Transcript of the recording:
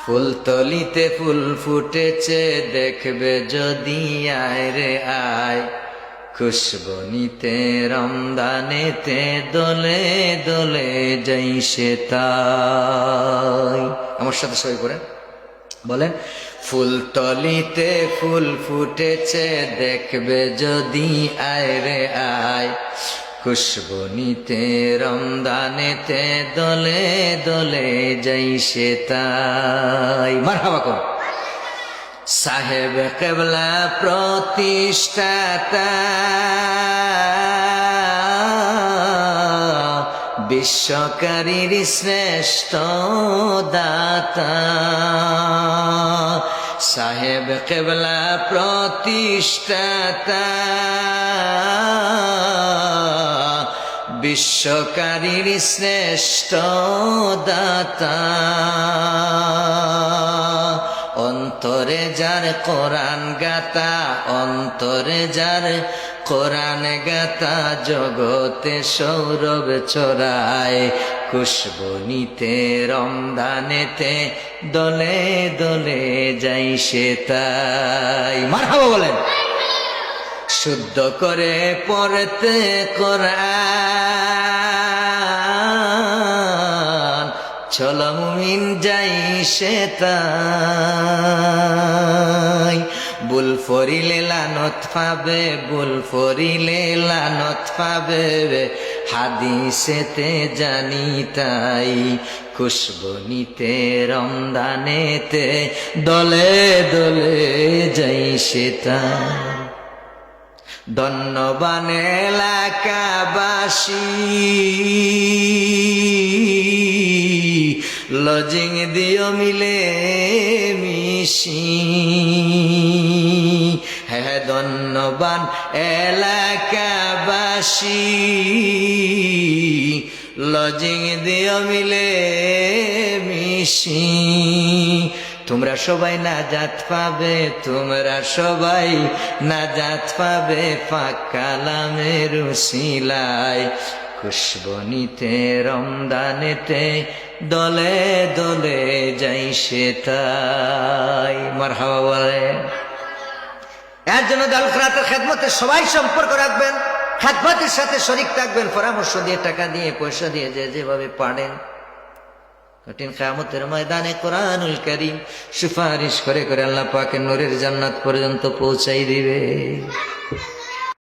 ফুলতলিতে ফুল ফুটেছে দেখবে যদি, আয় রে আয়। খুশবু নিতে রমদানেতে দোলে দোলে যাই সে তাই। আমার সাথে সবাই করেন, বলেন। ফুলতলিতে ফুল ফুটেছে দেখবে যদি, আয় রে আয়। খুশবু নিতে রমদানেতে দোলে দোলে যাই সে তাই। মারহাবা কোন সাহেব কেবলা প্রতিষ্ঠাতা, বিশ্বকারীর শ্রেষ্ঠ দাতা। সাহেব কেবলা প্রতিষ্ঠাতা, বিশ্বকারীর শ্রেষ্ঠ দাতা। অন্তরে যার কোরআন গাতা, অন্তরে যার কোরআন গাতা, জগতে সৌরভ ছড়ায়। খুশবু নিতে রমদানেতে দোলে দোলে যাই সে তাই। মারহাবা বলেন। শুদ্ধ করে পড়তে কোরআন, চলো মুমিন যাই সে তাই। বুল ফরিলে লানত পাবে, বুল ফরিলে লানত পাবে, হাদিসেতে জানি তাই। খুশবু নিতে রমদানেতে দলে দলে যাই সে তাই। ধন্যবান এলাকাবাসী, লজিং দিও মিলে মিশি। হ্যাঁ ধন্যবান এলাকাবাসী, লজিং দিও মিলে মিশি। তোমরা সবাই নাজাত পাবে, তোমরা সবাই নাজাত পাবে, পাক কালামের উসিলায়। খুশবু নিতে রমদানেতে দলে দলে যাই সে তাই। মারহাবা বলেন। এর জন্য দারুল খেরাতের খেদমতের সবাই সম্পর্ক রাখবেন, খেদমতের সাথে শরীক থাকবেন, পরামর্শ দিয়ে, টাকা দিয়ে, পয়সা দিয়ে, যে যেভাবে পারেন। কঠিন কিয়ামতের ময়দানে কোরআনুল কারীম সুপারিশ করে করে আল্লাহ পাকের নূরের জান্নাত পর্যন্ত পৌঁছাই দিবে।